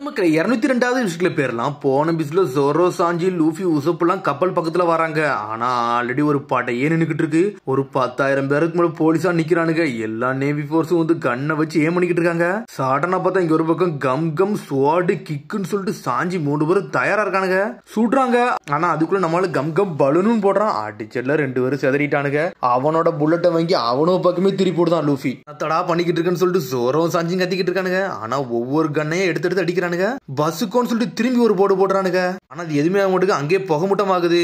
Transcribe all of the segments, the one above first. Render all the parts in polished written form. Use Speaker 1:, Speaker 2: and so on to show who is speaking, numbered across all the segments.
Speaker 1: மக்களே 202வது விஷயத்துல பேர்லாம் போன பிஸ்ல ஜோரோ சாஞ்சி லூஃபி உசப்லாம் கப்பல் பக்கத்துல வராங்க. ஆனா ஆல்ரெடி ஒரு படையே நின்னுக்கிட்டு இருக்கு. ஒரு 10,000 பேருக்கு மேல போலீஸா நிக்கிறானுங்க. எல்லா நேவி போர்ஸும் வந்து கண்ணை வச்சு ஏம் பண்ணிக்கிட்டு இருக்காங்க. சடனா பார்த்தா இங்க ஒரு பக்கம் கம் கம் ஸ்வாடு கிக்குன்னு சொல்லிட்டு சாஞ்சி 3 பேரும் தயாரா இருக்கானுங்க. சுடுறாங்க. ஆனா அதுக்குள்ள நம்மளால கம் கம் பலூனும் போடுறான். அடிச்சல 2 பேரும் செதறிட்டானுங்க. அவனோட புல்லட்டை வாங்கி அவனோ பக்கமே திருப்பி போடுதான் லூஃபி. தடா பண்ணிக்கிட்டு இருக்குன்னு சொல்லிட்டு ஜோரோ சாஞ்சி கத்திக்கிட்டு இருக்கானுங்க. ஆனா ஒவ்வொரு கண்ணையும் எடுத்து அடிக்கிறானுங்க. பஸ்ஸுக்கோன்னு சொல்லிட்டு திரும்பி ஒரு போடு போடுறானுங்க. ஆனா அது எதுவுமே ஆக அங்கேயே புகை மூட்டம் ஆகுது.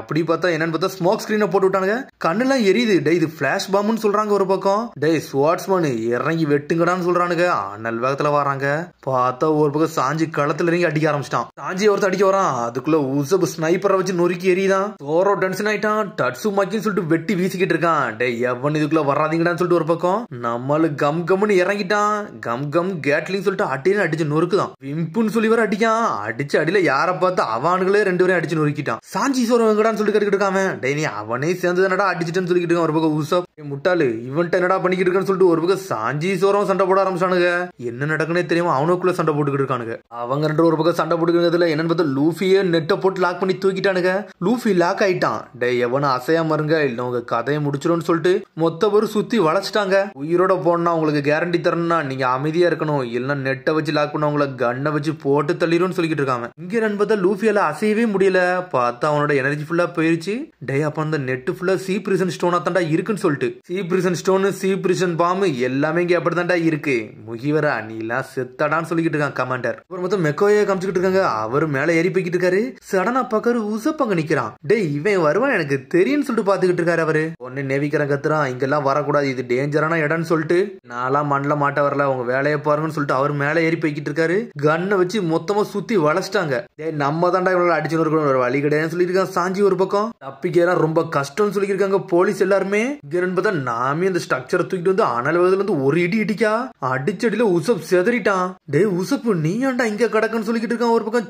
Speaker 1: அப்படி பார்த்தா என்னன்னு பார்த்தா ஸ்மோக் ஸ்கிரீனை போட்டு விட்டானுங்க. கண்ணெல்லாம் எரியுது. டே இது பிளாஷ் பாம்னு சொல்றாங்க ஒரு பக்கம். டே ஸ்வாட்ஸ்மேன் இறங்கி வெட்டுங்கடான்னு சொல்றானுங்க. அனல் வேகத்துல வராங்க. பார்த்தா ஒரு பக்கம் சாஞ்சி களத்துல இறங்கி அடிக்க ஆரம்பிச்சிட்டான். சாஞ்சி ஒருத்தர் அடிக்க வரான். அதுக்குள்ள உசப் ஸ்னைப்பரை வச்சு நொறுக்கி எரியுதான். சோரோ டென்ஷன் ஆயிட்டான். டட்சு மாக்கின்னு சொல்லிட்டு வெட்டி வீசிக்கிட்டு இருக்கான். டே எவன் இதுக்குள்ள வராதீங்கடான்னு சொல்லிட்டு ஒரு பக்கம் நம்மளு கம் கம்னு இறங்கிட்டான். கம் கம் கேட்லின்னு சொல்லிட்டு அட்டின்னு அடிச்சு நொறுக்குதான். விம்புன்னு சொல்லி வர அடிக்கான். அடிச்சு அடியில யார பார்த்து அவனுங்களே 2 பேரும் அடிச்சு நொறுக்கிட்டான். சாஞ்சி சோரங்கடான்னு சொல்லிட்டு கட்டிக்கிட்டு இருக்காம. டே நீ அவனே சேர்ந்து என்னடா அடிச்சுட்டேன்னு சொல்லிக்கிட்டு இருக்கான். ஒரு பக்கம் உசப் முட்டாளு இவன்ட்ட என்னடா பண்ணிக்கிட்டு இருக்கான்னு சொல்லிட்டு ஒரு பக்கம் சாஞ்சி சோரம் சண்டை போட ஆரம்பிச்சானுங்க. என்ன நடக்குன்னே தெரியாம அவனுக்குள்ள சண்டை போட்டுக்கிட்டு இருக்கானுங்க. அவங்க 2 ஒரு பக்கம் சண்டை போட்டுக்கிறதுல என்னன்னு பார்த்தா லூஃபியே நெட்டை போட்டு லாக் பண்ணி தூக்கிட்டானுங்க. லூஃபி லாக் ஆயிட்டான். டே எவனும் அசையாம இருங்க இல்ல உங்க கதையை முடிச்சிடும்னு சொல்லிட்டு மொத்த பேரும் சுத்தி வளைச்சிட்டாங்க. உயிரோட போனா உங்களுக்கு கேரண்டி தரணும்னா நீங்க அமைதியா இருக்கணும். இல்லைன்னா நெட்டை வச்சு லாக் பண்ண உங்களை கண்ணை வச்சு போட்டு தள்ளிரும் சொல்லிக்கிட்டு இருக்காங்க. இங்க பார்த்தா லூஃபியால அசையவே முடியல. பார்த்தா அவனோட எனர்ஜி ஃபுல்லா போயிருச்சு. டே அப்ப அந்த நெட் ஃபுல்லா சி பிரிசன் ஸ்டோனா தாண்டா இருக்குன்னு சொல்லிட்டு C prison stone C prison பாம்பு எல்லாமே இங்க அப்படித்தாண்டா இருக்கு. முகிவரா நீ எல்லாம் செத்தாடான்னு சொல்லிக்கிட்டு இருக்கான் கமாண்டர். அப்புறம் மொத்தம் மெக்கோயை காமிச்சுக்கிட்டு இருக்காங்க. அவரு மேல ஏறி போய்கிட்டு இருக்காரு. சடனா பாக்காரு உசப் அங்க நிக்கிறான். டே இவன் வருவான் எனக்கு தெரியும்னு சொல்லிட்டு பாத்துக்கிட்டு இருக்காரு. அவரு ஒன்னு நேவிக்கிறன் கத்துறான். இங்கெல்லாம் வரக்கூடாது இது டேஞ்சரான இடம்னு சொல்லிட்டு நான்லாம் மண்ல மாட்ட வரல உங்க வேலையை பாருங்கன்னு சொல்லிட்டு அவர் மேல ஏறி போய்கிட்டு இருக்காரு. கண்ணை வச்சு மொத்தமா சுத்தி வளைச்சிட்டாங்க. நம்ம தாண்டா இவ்வளவு அடிச்சு ஒரு வழி கிடையாதுன்னு சொல்லியிருக்காங்க. சாஞ்சி ஒரு பக்கம் தப்பிக்கலாம் ரொம்ப கஷ்டம்னு சொல்லியிருக்காங்க போலீஸ் எல்லாருமே. பார்த்தா நாமே அந்த ஸ்ட்ரக்சரை தூக்கிட்டு வந்து அனல் வேகத்துல இருந்து ஒரு இடி இடிக்கா அடிச்சடியில உசப் செதறிட்டான். டே உசப் நீ ஏன்டா இங்க கிடக்குன்னு சொல்லிக்கிட்டு இருக்கான். ஒரு பக்கம்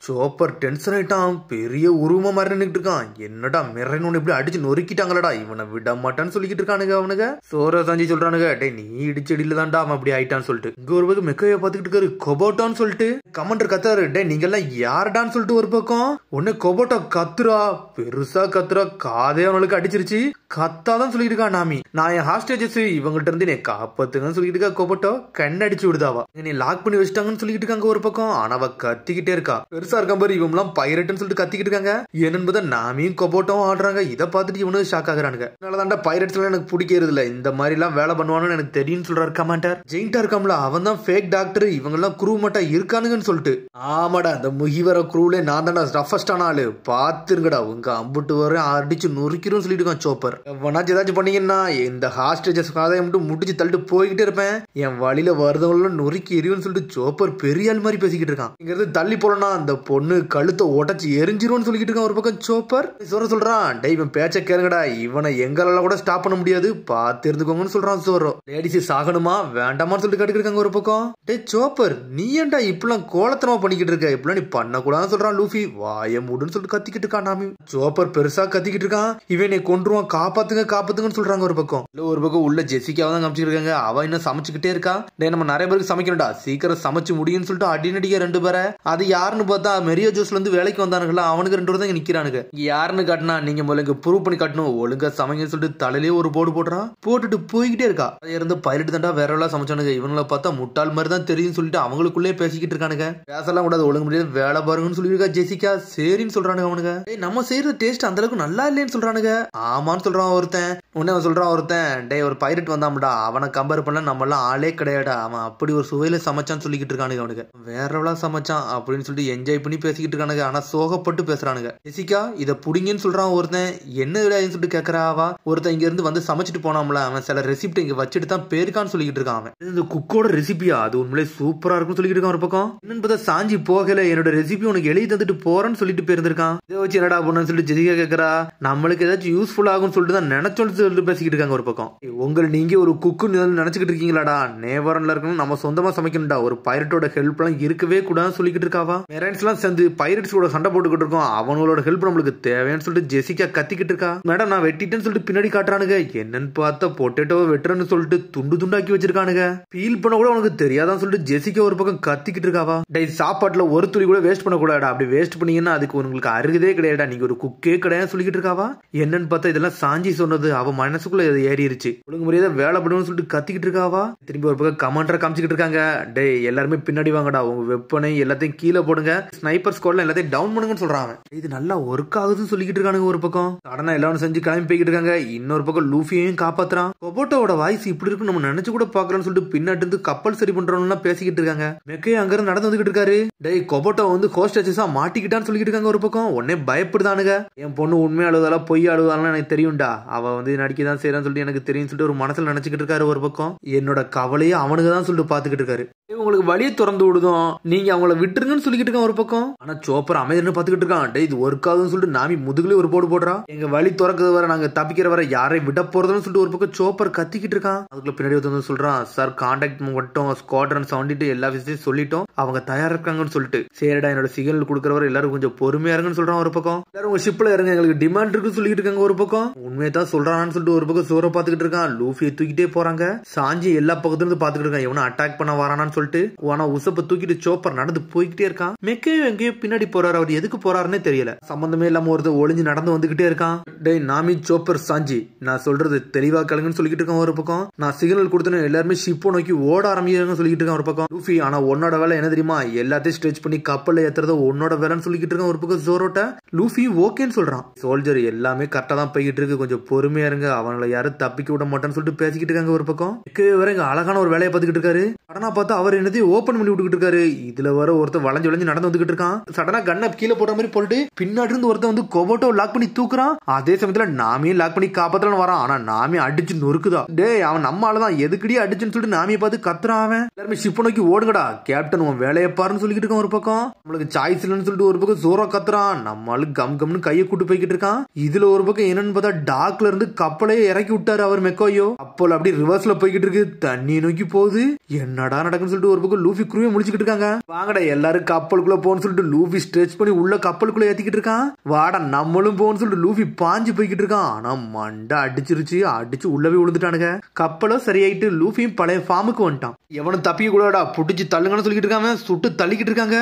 Speaker 1: சோப்பர் டென்ஷன் ஆயிட்டான். பெரிய உருவமா மாதிரி நின்னுட்டு இருக்கான். என்னடா மிரன்னு இப்படி அடிச்சு நொறுக்கிட்டாங்களடா இவனை விட மாட்டான்னு சொல்லிக்கிட்டு இருக்கானுங்க. அவனுங்க சோரோ சாஞ்சி சொல்றானுங்க. டே நீ இடிச்சடியில தான்டா அவன் அப்படி ஆயிட்டான்னு சொல்லிட்டு இங்க ஒரு பக்கம் மெக்கைய பாத்துக்கிட்டு இருக்காரு. கொபோட்டான்னு சொல்லிட்டு கமாண்டர் கத்தாரு. டே நீங்க எல்லாம் யாருடான்னு சொல்லிட்டு ஒரு பக்கம் உன்ன கொபோட்டா கத்துறா பெருசா கத்துறா காதே அவனுக்கு அடிச்சிருச்சு. கத்தாதான் சொல்லிட்டு இருக்கா நாமி. நான் என் ஹாஸ்டேஜஸ் இவங்கள்ட்ட இருந்து நீ காப்பாத்துங்கன்னு சொல்லிட்டு இருக்கா. கொபோட்டோ கண்ணடிச்சு விடுதாவா. நீ லாக் பண்ணி வச்சுட்டாங்கன்னு சொல்லிட்டு இருக்காங்க ஒரு பக்கம். ஆனா அவ கத்திக்கிட்டே இருக்கா. பெருசா இருக்க பாரு இவங்க எல்லாம் பைரட்னு சொல்லிட்டு கத்திக்கிட்டு இருக்காங்க. என்னன்னு நாமியும் கொபோட்டோவும் ஆடுறாங்க. இதை பார்த்துட்டு இவனு ஷாக் ஆகுறானுங்க. அதனாலதான்டா பைரட்ஸ் எல்லாம் எனக்கு பிடிக்கிறது இல்ல. இந்த மாதிரி எல்லாம் வேலை பண்ணுவானு எனக்கு தெரியும் சொல்றாரு கமாண்டர். ஜெயிண்டா இருக்காம்ல அவன் தான் ஃபேக் டாக்டர். இவங்க எல்லாம் குரூ மட்டா இருக்கானுங்கன்னு சொல்லிட்டு ஆமாடா இந்த முகிவர குரூலே நான் தான்டா ரஃபஸ்டான ஆளு பாத்துருங்கடா உங்க அம்புட்டு வர அடிச்சு நொறுக்கிறோம் சொல்லிட்டு இருக்கான் சோப்பர். எவனாச்சும் ஏதாச்சும் பண்ணீங்கன்னா இந்த ஹாஸ்டேஜஸ் காதையை மட்டும் முடிச்சு தள்ளிட்டு போய்கிட்டே இருப்பேன். என் வழியில வருதவங்களும் நொறுக்கி எரியும்னு சொல்லிட்டு சோப்பர் பெரிய ஆள் மாதிரி பேசிக்கிட்டு இருக்கான். இங்க தள்ளி போலனா அந்த பொண்ணு கழுத்தை உடச்சு எரிஞ்சிரும்னு சொல்லிக்கிட்டு இருக்கான். ஒரு பக்கம் சோப்பர் சொல்றான். டே இவன் பேச்ச கேளுங்கடா இவனை எங்களால கூட ஸ்டாப் பண்ண முடியாது பார்த்து இருந்துக்கோங்கன்னு சொல்றான் சோரோ. லேடிஸ் சாகணுமா வேண்டாமான்னு சொல்லிட்டு கேட்டுக்கிட்டு இருக்காங்க ஒரு பக்கம். டே சோப்பர் நீ ஏன்டா இப்பெல்லாம் கோலத்தனமா பண்ணிக்கிட்டு இருக்க இப்பெல்லாம் நீ பண்ணக்கூடாதுன்னு சொல்றான் லூஃபி. வாய மூடுன்னு சொல்லிட்டு கத்திக்கிட்டு இருக்கான் நாமி. சோப்பர் பெருசா கத்திக்கிட்டு இருக்கான். இவன் நீ கொன்றுவான் காப்பாத்துங்கன்னு சொல்றாங்க ஒரு பக்கம். ஒரு பக்கம் உள்ள ஜெசிகாவை தான் காமிச்சிட்டு இருக்காங்க. அவ இன்னும் சமைச்சுக்கிட்டே இருக்கா. டே நம்ம நிறைய பேருக்கு சமைக்கணும்டா சீக்கிரம் சமைச்சு முடியும்னு சொல்லிட்டு அடிநடிக்க 2 பேரை. அது யாருன்னு பார்த்தா மெரியோ ஜோஸ்ல இருந்து வேலைக்கு வந்தானுங்களா அவனுக்கு 2 பேர் தான் நிக்கிறானுங்க. யாருன்னு காட்டினா நீங்க முதல்ல ப்ரூவ் பண்ணி காட்டணும் ஒழுங்கா சமைங்கன்னு சொல்லிட்டு தலையிலே ஒரு போடு போடுறான். போட்டுட்டு போய்கிட்டே இருக்கா. இருந்து பைலட் தாண்டா வேற எல்லாம் சமைச்சானுங்க. இவங்களை பார்த்தா முட்டாள் மாதிரி தான் தெரியும் சொல்லிட்டு அவங்களுக்குள்ளே பேசிக்கிட்டு இருக்கானுங்க. பேசலாம் கூடாது ஒழுங்கு முடியாது வேலை பாருங்கன்னு சொல்லியிருக்கா ஜெசிகா. சரின்னு சொல்றானுங்க அவனுங்க. நம்ம செய்யற டேஸ்ட் அந்த அளவுக்கு நல்லா இல்லைன்னு சொல்றானுங்க. ஆமான்னு சொல்றான் ஒருத்தன். உன்ன சொல்றான் ஒருத்தன். டே ஒரு பைரட் வந்தாம்டா அவனை கம்பேர் பண்ண நம்ம எல்லாம் ஆளே கிடையாடா அவன் அப்படி ஒரு சுவையில சமைச்சான்னு சொல்லிக்கிட்டு இருக்கானுங்க. அவனுக்கு வேறவளா சமைச்சான் அப்படின்னு சொல்லிட்டு என்ஜாய் பண்ணி பேசிக்கிட்டு இருக்கானுங்க. ஆனா சோகப்பட்டு பேசுறானுங்க. ஜெசிகா இதை புடிங்கன்னு சொல்றான் ஒருத்தன். என்ன கிடையாதுன்னு சொல்லிட்டு கேட்கறாவா. ஒருத்தன் இங்க இருந்து வந்து சமைச்சிட்டு போனாம்ல அவன் சில ரெசிப்ட் இங்க வச்சுட்டு தான் பேருக்கான்னு சொல்லிக்கிட்டு இருக்கான். அவன் இந்த குக்கோட ரெசிபியா அது உண்மையிலே சூப்பரா இருக்கும்னு சொல்லிட்டு இருக்கான் ஒரு பக்கம். என்னன்னு பார்த்தா சாஞ்சி போகல என்னோட ரெசிபி உனக்கு எழுதி தந்துட்டு போறேன்னு சொல்லிட்டு போயிருந்திருக்கான். இதை வச்சு என்னடா பண்ணு சொல்லிட்டு ஜெசிகா கேட்கறா. நம்மளுக்கு ஏதாச்சும் யூஸ்ஃபுல் ஆகும்னு சொல்லிட்டு தான் நினைச்சோன்னு சொல்லிட்டு பேசிக்கிட்டு இருக்காங்க ஒரு பக்கம். உங்களை நீங்க ஒரு குக்கு நினைச்சுக்கிட்டு இருக்கீங்களாடா நேவரன்ல இருக்கணும் நம்ம சொந்தமா சமைக்கணும்டா ஒரு பைரட்டோட ஹெல்ப் எல்லாம் இருக்கவே கூடாதுன்னு சொல்லிக்கிட்டு இருக்காவா. மெரைன்ஸ் எல்லாம் சேர்ந்து பைரட்ஸோட சண்டை போட்டுக்கிட்டு இருக்கோம் அவங்களோட ஹெல்ப் நம்மளுக்கு தேவைன்னு சொல்லிட்டு ஜெசிகா கத்திக்கிட்டு இருக்கா. மேடம் நான் வெட்டிட்டேன்னு சொல்லிட்டு பின்னாடி காட்டுறானுங்க. என்னன்னு பார்த்தா பொட்டேட்டோ வெட்டுறன்னு சொல்லிட்டு துண்டு துண்டாக்கி வச்சிருக்கானுங்க. ஃபீல் பண்ண கூட உனக்கு தெரியாதான்னு சொல்லிட்டு ஜெசிகா ஒரு பக்கம் கத்திக்கிட்டு இருக்காவா. டே சாப்பாட்டுல ஒரு துளி கூட வேஸ்ட் பண்ணக்கூடாடா, அப்படி வேஸ்ட் பண்ணீங்கன்னா அதுக்கு உங்களுக்கு அருகதே கிடையாடா, நீங்க ஒரு குக்கே கிடையாது சொல்லிக்கிட்டு இருக்காவா. என்னன்னு பார்த்தா இதெல்லாம் சாஞ்சி சொன்னது அவ மனசுக்குள்ள ஏறிடுச்சு. ஒழுங்கு முறையா வேலை பண்ணுன்னு சொல்லிட்டு கத்திக்கிட்டு இருக்காவா. திரும்பி ஒரு பக்கம் கமாண்டரை காமிச்சிக்கிட்டு இருக்காங்க. டே எல்லாருமே பின்னாடி வாங்கடா, உங்க வெப்பனை எல்லாத்தையும் கீழே போடுங்க, ஸ்னைப்பர் ஸ்குவாட்ல எல்லாத்தையும் டவுன் பண்ணுங்கன்னு சொல்றாங்க. இது நல்லா ஒர்க் ஆகுதுன்னு சொல்லிக்கிட்டு இருக்கானுங்க. ஒரு பக்கம் சடனா எல்லாரும் செஞ்சு கிளம்பி போய்கிட்டு இருக்காங்க. இன்னொரு பக்கம் லூஃபியையும் காப்பாத்துறான். கொபோட்டோட வாய்ஸ் இப்படி இருக்கு நம்ம நினைச்சு கூட பாக்கலாம்னு சொல்லிட்டு பின்னாடி இருந்து கப்பல் சரி பண்றவங்க பேசிக்கிட்டு இருக்காங்க. மெக்கே அங்க இருந்து நடந்து வந்துகிட்டு இருக்காரு. டேய் கொபோட்டோ வந்து ஹோஸ்டேஜஸா மாட்டிக்கிட்டான்னு சொல்லிக்கிட்டு இருக்காங்க. ஒரு பக்கம் உடனே பயப்படுதானுங்க. என் பொண்ணு உண்மை அழுதாலும் பொய் அழுதாலும் எனக்கு தெரியும்டா, அவ வந்து நடிக்கதான் செய்யறான்னு சொல்லிட்டு எனக்கு தெரியும் சொல்லிட்டு ஒரு மனசுல நினைச்சுக்கிட்டு இருக்காரு. ஒரு பக்கம் என்னோட கவலையே அவனுக்கு தான் சொல்லிட்டு பாத்துக்கிட்டு இருக்காரு. உங்களுக்கு வழியை திறந்து விடுதோம், நீங்க அவங்கள விட்டுருங்கன்னு சொல்லிக்கிட்டு இருக்கான் ஒரு பக்கம். ஆனா சோப்பர் அமைதின்னு பாத்துக்கிட்டு இருக்கான். டே இது ஒர்க் ஆகுதுன்னு சொல்லிட்டு நாமி முதுகுலயே ஒரு போடு போடுறா. எங்க வழி திறக்கிறது வர நாங்க தப்பிக்கிற வர யாரை விட போறதுன்னு சொல்லிட்டு ஒரு பக்கம் சோப்பர் கத்திக்கிட்டு இருக்கான். அதுக்குள்ள பின்னாடி வந்து சொல்றான், சார் கான்டாக்ட் மட்டும் ஸ்குவாட்ரன் சவுண்டிட்டு எல்லா விஷயத்தையும் சொல்லிட்டோம், அவங்க தயாரா இருக்காங்கன்னு சொல்லிட்டு. சரிடா என்னோட சிக்னல் கொடுக்கறவரை எல்லாரும் கொஞ்சம் பொறுமையா இருங்கன்னு சொல்றான். ஒரு பக்கம் எல்லாரும் உங்க ஷிப்ல இருங்க, எங்களுக்கு டிமாண்ட் இருக்குன்னு சொல்லிட்டு இருக்காங்க. ஒரு பக்கம் உண்மையை தான் சொல்றான்னு சொல்லிட்டு ஒரு பக்கம் சோற பாத்துக்கிட்டு இருக்கான். லூஃபியை தூக்கிட்டே போறாங்க. சாஞ்சி எல்லா பக்கத்துல இருந்து பாத்துக்கிட்டு இருக்கான், எவனும் அட்டாக் பண்ண வரானான்னு சொல்லிட்டு. ஆனா உசப்ப தூக்கிட்டு சோப்பர் நடந்து போய்கிட்டே இருக்கான். மெக்கையோ எங்கேயோ பின்னாடி போறாரு. அவர் எதுக்கு போறாருன்னே தெரியல. சம்பந்தமே இல்லாம ஒருத்தர் ஒளிஞ்சு நடந்து வந்துகிட்டே இருக்கான். டேய் நாமி சோப்பர் சாஞ்சி, நான் சொல்றது தெளிவா கலங்குன்னு சொல்லிட்டு இருக்கான். ஒரு பக்கம் நான் சிக்னல் கொடுத்தேன்னு எல்லாருமே ஷிப்பை நோக்கி ஓட ஆரம்பிக்கிறாங்கன்னு சொல்லிட்டு இருக்கான். ஒரு பக்கம் லூஃபி ஆனா உன்னோட வேலை என்ன தெரியுமா, எல்லாத்தையும் ஸ்ட்ரெச் பண்ணி கப்பல்ல ஏத்துறத உன்னோட வேலைன்னு சொல்லிட்டு இருக்கான். ஒரு பக்கம் ஜோரோட்ட லூஃபி ஓகேன்னு சொல்றான். சோல்ஜர் எல்லாமே கரெக்டா தான் போய்கிட்டு இருக்கு, கொஞ்சம் பொறுமையா இருங்க, அவங்களை யாரும் தப்பிக்க விட மாட்டேன்னு சொல்லிட்டு பேசிக்கிட்டு இருக்காங்க. ஒரு பக்கம் வர இங்க அழகான ஒரு வேலையை பார்த்துக்கிட்டு இருக்காரு. சடனா பார்த்தா அவர் என்னத்தையும் ஓபன் பண்ணி விட்டுக்கிட்டு இருக்காரு. இதுல வர ஒருத்தர் வளைஞ்சு வளைஞ்சு நடந்து வந்துகிட்டு இருக்கான். சடனா கண்ணை கீழே போடுற மாதிரி போட்டு பின்னாடி இருந்து ஒருத்தர் வந்து கொபோட்டோ லாக் பண்ணி தூக்குறான். அதே சமயத்துல நாமியும் லாக் பண்ணி காப்பாத்தலாம் வரான். ஆனா நாமி அடிச்சு நொறுக்குதா. டே அவன் நம்ம ஆளுதான், எதுக்கடி அடிச்சுன்னு சொல்லிட்டு நாமியை பார்த்து கத்துறான். அவன் எல்லாருமே ஷிப் நோக்கி ஓடுங்கடா, கேப்டன் உன் வேலையை பாருன்னு சொல்லிட்டு இருக்கான். ஒரு பக்கம் நம்மளுக்கு சாய்ஸ் இல்லைன்னு சொல்லிட்டு ஒரு பக்கம் ஜோரா கத்துறான். நம்மளுக்கு கம் கம்னு கையை கூட்டு போய்கிட்டு இருக்கான். இதுல ஒரு பக்கம் என்னன்னு பார்த்தா டாக்ல இருந்து கப்பலையே இறக்கி விட்டாரு அவர் மெக்கோயோ. கப்பல் அப்படி ரிவர்ஸ்ல போய்கிட்டு இருக்கு, தண்ணி நோக்கி போகுது. என்னடா நடக்குன்னு சொல்லிட்டு ஒரு பக்கம் லூஃபி குருவே முடிச்சுக்கிட்டு இருக்காங்க. வாங்கடா எல்லாரும் கப்பலுக்குள்ள போன்னு சொல்லிட்டு லூஃபி ஸ்ட்ரெச் பண்ணி உள்ள கப்பலுக்குள்ள ஏத்திக்கிட்டு இருக்கான். வாடா நம்மளும் போன்னு சொல்லிட்டு லூஃபி பாஞ்சு போய்கிட்டு இருக்கான். ஆனா மண்டை அடிச்சிருச்சு, அடிச்சு உள்ளவே விழுந்துட்டானுங்க. கப்பலும் சரியாயிட்டு லூஃபியும் பழைய ஃபார்முக்கு வந்துட்டான். எவனும் தப்பிக்க கூடாடா, புடிச்சு தள்ளுங்கன்னு சொல்லிட்டு இருக்காங்க. சுட்டு தள்ளிக்கிட்டு இருக்காங்க.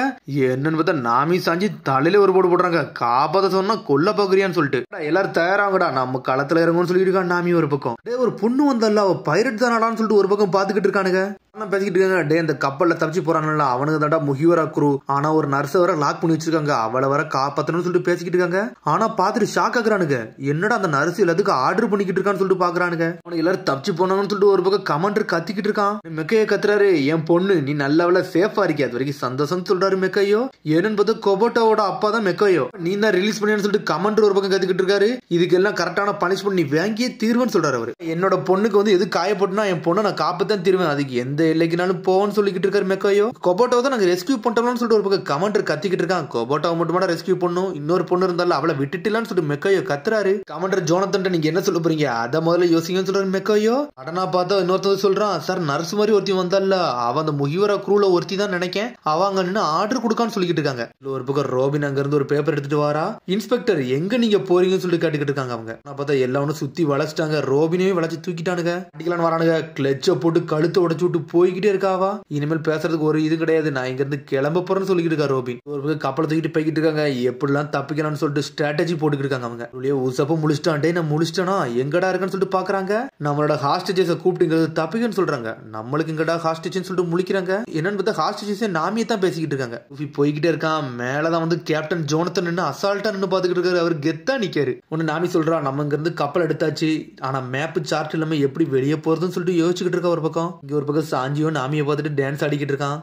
Speaker 1: என்னன்னு பார்த்தா நாமி சாஞ்சி தலையில ஒரு போடு போடுறாங்க. காப்பாத்த சொன்னா கொல்ல பாக்குறியான்னு சொல்லிட்டு. எல்லாரும் தயாராங்கடா, நம்ம களத்துல இறங்கும்னு சொல்லிட்டு இருக்கான் நாமி. ஒரு பக்கம் ஒரு பொண்ணு வந்தல்ல, அவ பைரட் தானடான்னு சொல்லிட்டு ஒரு பக்கம் பாத்துக்கிட்டு இருக்கானுங்க. பேசிக்கிட்டு இருக்காங்க. டே இந்த கப்பல்ல தப்பிச்சு போறாங்கல்ல அவனுக்கு தாண்டா முகிவரா குரு. ஆனா ஒரு நர்ஸை வர லாக் பண்ணி வச்சிருக்காங்க, அவளை வர காப்பாத்தணும்னு சொல்லிட்டு பேசிக்கிட்டு இருக்காங்க. ஆனா பாத்துட்டு ஷாக் ஆகுறானுங்க. என்னடா அந்த நர்ஸ் எல்லாத்துக்கும் ஆர்டர் பண்ணிக்கிட்டு இருக்கான்னு சொல்லிட்டு பாக்குறானுங்க. அவனுக்கு எல்லாரும் தப்பிச்சு போனாங்கன்னு சொல்லிட்டு ஒரு பக்கம் கமாண்டர் கத்திக்கிட்டு இருக்கான். மெக்கைய கத்துறாரு, என் பொண்ணு நீ நல்ல சேஃபா இருக்கியா, அது வரைக்கும் சந்தோஷம் சொல்றாரு மெக்கையோ. என்னன்னு பார்த்தா கொபோட்டோவோட அப்பா தான் மெக்கையோ. நீ தான் ரிலீஸ் பண்ணியான்னு சொல்லிட்டு கமாண்டர் ஒரு பக்கம் கத்திக்கிட்டு இருக்காரு. இதுக்கு எல்லாம் கரெக்டான பனிஷ்மெண்ட் நீ வாங்கியே தீர்வுன்னு சொல்றாரு அவரு. என்னோட பொண்ணுக்கு வந்து எது காயப்பட்டுனா என் பொண்ணை நான் காப்பத்தான் தீர்வேன், அதுக்கு எந்த எல்லைக்குனாலும் போன்னு சொல்லிக்கிட்டு இருக்காரு மெக்கையோ. கொபோட்டோ தான் நாங்க ரெஸ்கியூ பண்ணிட்டோம்னு சொல்லிட்டு ஒரு பக்கம் கமாண்டர் கத்திக்கிட்டு இருக்கான். கொபோட்டோவை மட்டும் ரெஸ்கியூ பண்ணும், இன்னொரு பொண்ணு இருந்தாலும் அவளை விட்டுட்டுலான்னு சொல்லிட்டு மெக்கையோ கத்துறாரு. கமாண்டர் ஜோனத்தன் நீங்க என்ன சொல்ல போறீங்க, அத முதல்ல யோசிங்கன்னு சொல்றாரு மெக்கையோ. அடனா பார்த்தா இன்னொருத்தர் சொல்றான், சார் நர்ஸ் மாதிரி ஒருத்தி வந்தால அவ அந்த முகிவரா குரூல ஒருத்தி தான் நினைக்கேன், அவ அங்க நின்று ஆர்டர் கொடுக்கான்னு சொல்லிக்கிட்டு இருக்காங்க. ஒரு பக்கம் ரோபின் அங்க இருந்து ஒரு பேப்பர் எடுத்துட்டு வாரா. இன்ஸ்பெக்டர் எங்க நீங்க போறீங்கன்னு சொல்லிட்டு கேட்டுக்கிட்டு இருக்காங்க. அவங்க பார்த்தா எல்லாரும் சுத்தி வளைச்சிட்டாங்க, ரோபினையும் வளைச்சு தூக்கிட்டானுங்க. அடிக்கலான்னு வரானுங்க. கிளச்ச போட்டு கழுத்தை உடைச்சு விட்டு போய்கிட்டே இருக்காவா. இனிமேல் பேசுறதுக்கு ஒரு இது கிடையாது, நான் இங்க இருந்து கிளம்ப போறேன்னு சொல்லிட்டு இருக்கா ரோபின். ஒரு கப்பலை தூக்கிட்டு போய்கிட்டு இருக்காங்க. எப்படிலாம் தப்பிக்கலாம்னு சொல்லிட்டு ஸ்ட்ராட்டஜி போட்டுக்கிட்டு இருக்காங்க. அவங்க உசப்ப முழிச்சிட்டான்டே, நான் முழிச்சிட்டேனா எங்கடா இருக்குன்னு சொல்லிட்டு பாக்குறாங்க. நம்மளோட ஹாஸ்டேஜஸ் கூப்பிட்டு தப்பிக்கன்னு சொல்றாங்க. நம்மளுக்கு இங்கடா ஹாஸ்டேஜ் சொல்லிட்டு முழிக்கிறாங்க. என்னன்னு பார்த்தா ஹாஸ்டேஜஸ் நாமியே தான் பேசிக்கிட்டு இருக்காங்க. போய்கிட்டே இருக்கான். மேலதான் வந்து கேப்டன் ஜோனத்தன் நின்று அசால்ட்டா நின்று பாத்துக்கிட்டு இருக்காரு. அவர் கெத்தா நிக்காரு. ஒன்னு நாமி சொல்றா, நம்ம இங்க இருந்து கப்பல் எடுத்தாச்சு, ஆனா மேப் சார்ட் இல்லாம எப்படி வெளியே போறதுன்னு சொல்லிட்டு யோசிச்சுக்கிட்டு இருக்கா. ஒரு பக்கம் இங்க ஒரு பக்கம் சாஞ்சியோ நாமியை பார்த்துட்டு டான்ஸ் ஆடிக்கிட்டு இருக்கான்.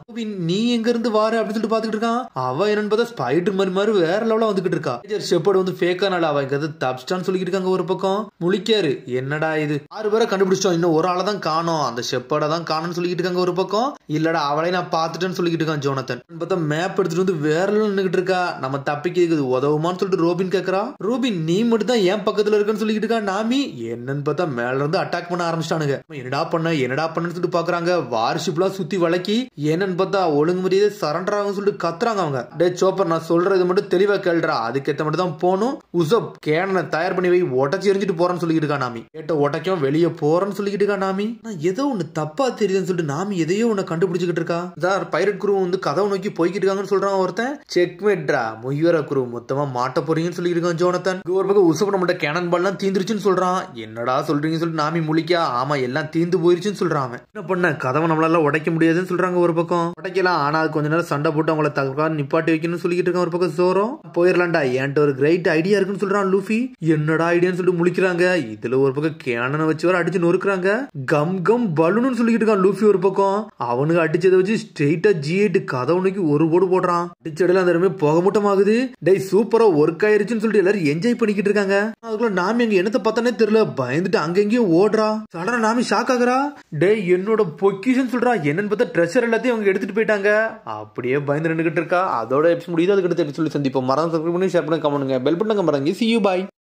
Speaker 1: நீ எங்க இருந்து வார அப்படின்னு சொல்லிட்டு பாத்துக்கிட்டு இருக்கான். அவ என்னன்னு பார்த்தா ஸ்பைடர் மாதிரி வேற லெவலா வந்துகிட்டு இருக்கா. ஷெப்பர்ட் வந்து ஃபேக்கானால அவ இங்க தப்ஸ்டான்னு சொல்லிக்கிட்டு இருக்காங்க. ஒரு பக்கம் முழிக்காரு, என்னடா இது 6 பேரை கண்டுபிடிச்சோம், இன்னும் ஒரு ஆளை தான் காணோம், அந்த ஷெப்பர்டை தான் காணோம்னு சொல்லிக்கிட்டு இருக்காங்க. ஒரு பக்கம் இல்லடா அவளை நான் பாத்துட்டேன்னு சொல்லிக்கிட்டு இருக்கான் ஜோனத்தன். பார்த்தா மேப் எடுத்துட்டு வந்து வேற நின்னுகிட்டு இருக்கா. நம்ம தப்பிக்கிறது உதவுமான்னு சொல்லிட்டு ரோபின் கேக்குறா. ரோபின் நீ மட்டும் தான் என் பக்கத்துல இருக்குன்னு சொல்லிக்கிட்டு இருக்கா. நாமி என்னன்னு பார்த்தா மேல இருந்து அட்டாக் பண்ண ஆரம்பிச்சிட்டானுங்க. என்னடா பண்ணன்னு சொல்லிட்டு பாக்குறாங்க. வார்ஷிப்லாம் சுத்தி வளைக்கி என்னன்னு பார்த்தா ஒழுங்கு முறையே சரண்டர் ஆகும் சொல்லிட்டு கத்துறாங்க அவங்க. டே சோப்பர் நான் சொல்றது மட்டும் தெளிவா கேள்றா, அதுக்கேத்த மட்டும் தான் போகணும். உசப் கேனை தயார் பண்ணி வை, உடச்சி எரிஞ்சிட்டு போறேன்னு சொல்லிக்கிட்டு இருக்கா நாமி. கேட்ட உடைக்கும் வெளியே போறேன்னு சொல்லிக்கிட்டு இருக்கா நாமி. நான் ஏதோ ஒண்ணு தப்பா தெரியுதுன்னு சொல்லிட்டு நாமி எதையோ ஒண்ணு கண்டுபிடிச்சுக்கிட்டு இருக்கா. சார் பைரட் குரூ வந்து கதவை நோக்கி போய்கிட்டு இருக்காங்கன்னு சொல்றான் ஒருத்தன். செக்மேட்ரா முய்வரா குரூ மொத்தமா மாட்ட போறீங்கன்னு சொல்லிட்டு இருக்கான் ஜோனத்தன். ஒரு பக்கம் உசப்பு நம்மகிட்ட கேனன் பால் எல்லாம் தீந்துருச்சுன்னு சொல்றான். என்னடா சொல்றீங்கன்னு சொல்லிட்டு நாமி முழிக்கா, ஆமா எல்லாம் தீந்து போயிருச்சுன்னு சொல்றான். என்ன பண்ண கதவை நம்மளால உடைக்க முடியாதுன்னு சொல்றாங்க ஒரு பக்கம். உடைக்கலாம், ஆனா கொஞ்ச நேரம் சண்டை போட்டு அவங்கள தகவல் நிப்பாட்டி வைக்கணும்னு சொல்லிட்டு இருக்கான் ஒரு பக்கம் ஜோரோ. போயிடலாம்டா, என்கிட்ட ஒரு கிரேட் ஐடியா இருக்குன்னு சொல்றான் லூஃபி. என்னடா ஐடியான்னு சொல்லிட்டு முழிக்கிறாங்க. இதுல ஒரு பக்கம் கேனனை வச்சு வர அடிச்சு நொறுக்குறாங்க. கம் கம் பலூன்னு சொல்லிட்டு இருக்கான் லூஃபி ஒரு பக்கம். அவனுக்கு அடிச்சதை வச்சு ஸ்ட்ரெயிட்டா G8 கதவுனைக்கு ஒரு போடு போடுறான். அடிச்சடல அந்த இடமே புகை மூட்டம் ஆகுது. டேய் சூப்பரா ஒர்க் ஆயிருச்சுன்னு சொல்லிட்டு எல்லாரும் என்ஜாய் பண்ணிக்கிட்டு இருக்காங்க. அதுக்குள்ள நாமி எங்க என்னத்தை பார்த்தானே தெரியல, பயந்துட்டு அங்கெங்கயும் ஓடுறா. சடனா நாமி ஷாக் ஆகுறா. டேய் என்னோட பொக்கிஷன் சொல்றா, என்னன்னு பார்த்தா ட்ரெஷர் எல்லாத்தையும் அவங்க எடுத்துட்டு போயிட்டாங்க. அப்படியே பயந்து நின்றுகிட்டு இருக்கா. அதோட எபிசோட் முடியுது. அதுக்கு அடுத்த எபிசோட் சந்திப்போம். மறந்து சப்ஸ்கிரைப் பண்ணி ஷேர் பண்ணி கமெண்ட் பண்ணுங்க. பெல் பட்டன் மறந்து see you bye.